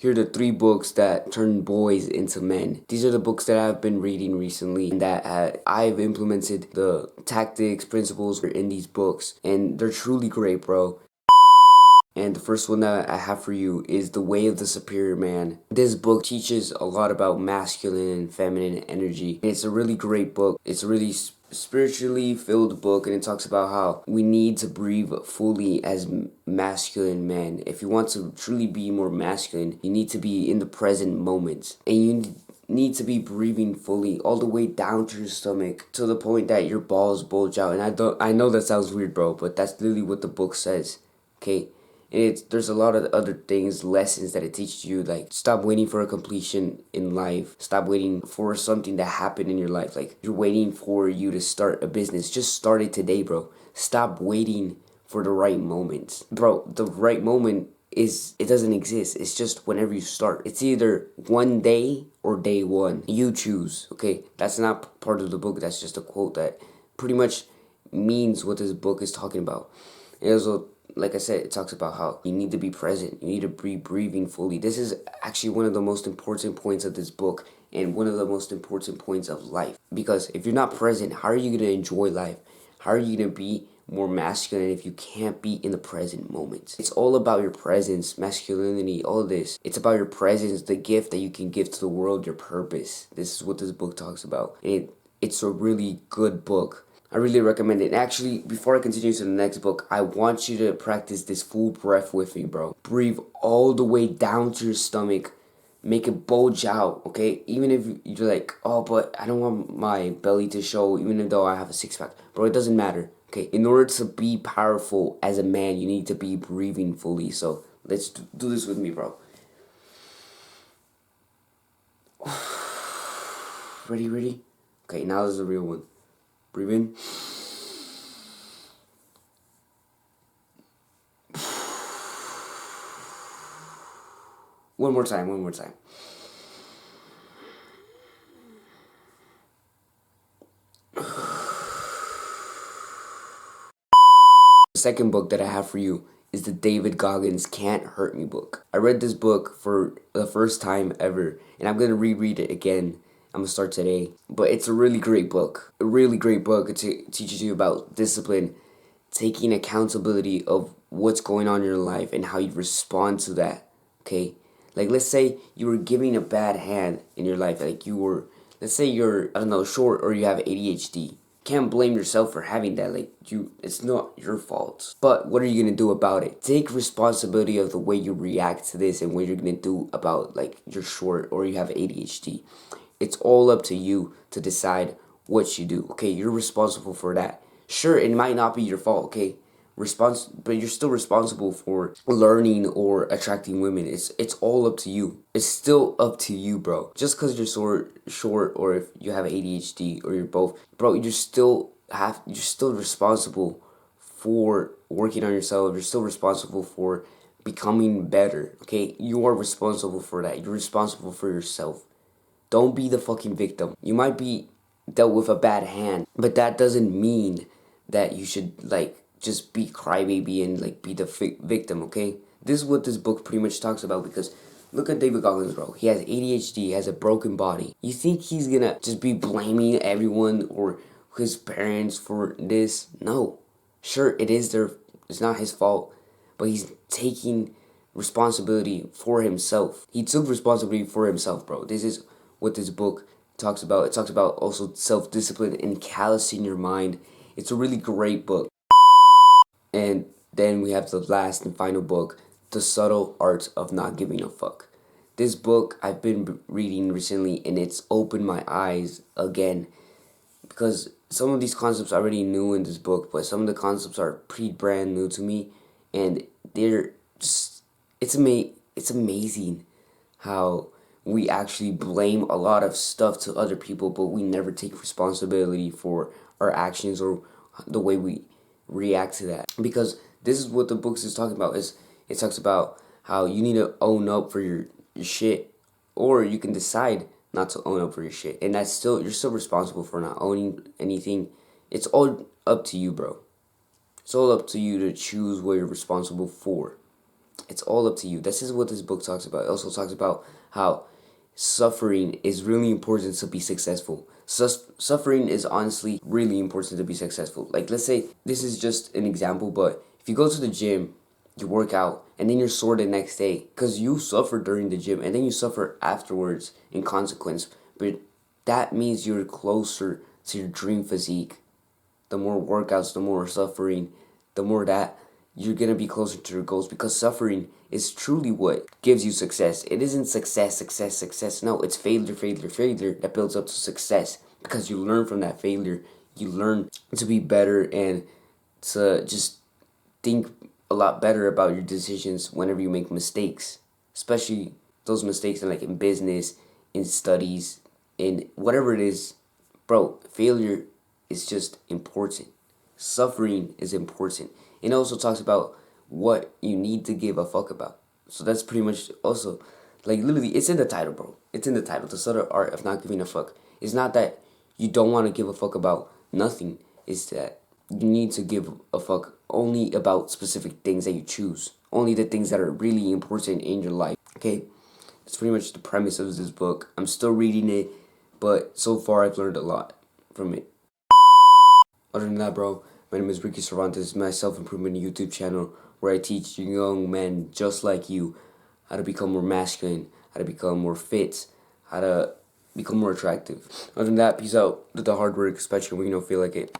Here are the 3 books that turn boys into men. These are the books that I've been reading recently and that I've implemented the tactics, principles in these books. And they're truly great, bro. And the first one that I have for you is The Way of the Superior Man. This book teaches a lot about masculine and feminine energy. And it's a really great book. It's a really spiritually filled book, and it talks about how we need to breathe fully as masculine men. If you want to truly be more masculine, you need to be in the present moment. And you need to be breathing fully all the way down to your stomach to the point that your balls bulge out. And I know that sounds weird, bro, but that's literally what the book says. Okay? And there's a lot of other things, lessons that it teaches you, like stop waiting for a completion in life. Stop waiting for something to happen in your life. Like you're waiting for you to start a business. Just start it today, bro. Stop waiting for the right moment. Bro, the right moment it doesn't exist. It's just whenever you start. It's either one day or day one. You choose, okay? That's not part of the book. That's just a quote that pretty much means what this book is talking about. It also, like I said, it talks about how you need to be present. You need to be breathing fully. This is actually one of the most important points of this book and one of the most important points of life. Because if you're not present, how are you going to enjoy life? How are you going to be more masculine if you can't be in the present moment? It's all about your presence, masculinity, all of this. It's about your presence, the gift that you can give to the world, your purpose. This is what this book talks about. And it's a really good book. I really recommend it. Actually, before I continue to the next book, I want you to practice this full breath with me, bro. Breathe all the way down to your stomach. Make it bulge out, okay? Even if you're like, oh, but I don't want my belly to show, even though I have a six-pack. Bro, it doesn't matter, okay? In order to be powerful as a man, you need to be breathing fully. So let's do this with me, bro. Ready? Okay, now this is the real one. Breathe in. One more time. The second book that I have for you is the David Goggins Can't Hurt Me book. I read this book for the first time ever, and I'm going to reread it again. I'm going to start today. But it's a really great book. A really great book. It teaches you about discipline, taking accountability of what's going on in your life and how you respond to that. Okay? Like, let's say you were giving a bad hand in your life. Like, let's say you're, I don't know, short or you have ADHD. Can't blame yourself for having that. Like, it's not your fault. But what are you gonna do about it? Take responsibility of the way you react to this and what you're gonna do about, like, you're short or you have ADHD. It's all up to you to decide what you do. Okay, you're responsible for that. Sure, it might not be your fault. Okay, but you're still responsible for learning or attracting women. It's all up to you. It's still up to you, bro. Just because you're short or if you have ADHD or you're both, bro, you're still responsible for working on yourself. You're still responsible for becoming better. Okay, you are responsible for that. You're responsible for yourself. Don't be the fucking victim. You might be dealt with a bad hand, but that doesn't mean that you should, like, just be crybaby and, like, be the victim, okay? This is what this book pretty much talks about, because look at David Goggins, bro. He has ADHD, he has a broken body. You think he's gonna just be blaming everyone or his parents for this? No. Sure, it's not his fault, but he's taking responsibility for himself. He took responsibility for himself, bro. This is what this book talks about. It talks about also self-discipline and callousing your mind. It's a really great book. And then we have the last and final book, The Subtle Art of Not Giving a Fuck. This book I've been reading recently, and it's opened my eyes again, because some of these concepts I already knew in this book, but some of the concepts are pretty brand new to me, and they're just, it's amazing how we actually blame a lot of stuff to other people, but we never take responsibility for our actions or the way we react to that. Because this is what the books is talking about. It talks about how you need to own up for your shit, or you can decide not to own up for your shit, and you're still responsible for not owning anything. It's all up to you, bro. It's all up to you to choose what you're responsible for. It's all up to you. This is what this book talks about. It also talks about how suffering is really important to be successful. Suffering is honestly really important to be successful. Like, let's say this is just an example, but if you go to the gym, you work out, and then you're sore the next day because you suffered during the gym, and then you suffer afterwards in consequence. But that means you're closer to your dream physique. The more workouts, the more suffering, the more that you're gonna be closer to your goals, because suffering is truly what gives you success. It isn't success, success, success. No, it's failure, failure, failure that builds up to success, because you learn from that failure. You learn to be better and to just think a lot better about your decisions whenever you make mistakes, especially those mistakes in, like, in business, in studies, in whatever it is. Bro, failure is just important. Suffering is important. It also talks about what you need to give a fuck about. So that's pretty much also, like, literally, it's in the title, bro. It's in the title. The subtle art of not giving a fuck. It's not that you don't want to give a fuck about nothing. It's that you need to give a fuck only about specific things that you choose. Only the things that are really important in your life. Okay? That's pretty much the premise of this book. I'm still reading it, but so far I've learned a lot from it. Other than that, bro, my name is Ricky Cervantes, my self-improvement YouTube channel where I teach young men just like you how to become more masculine, how to become more fit, how to become more attractive. Other than that, peace out. Do the hard work, especially when you don't feel like it.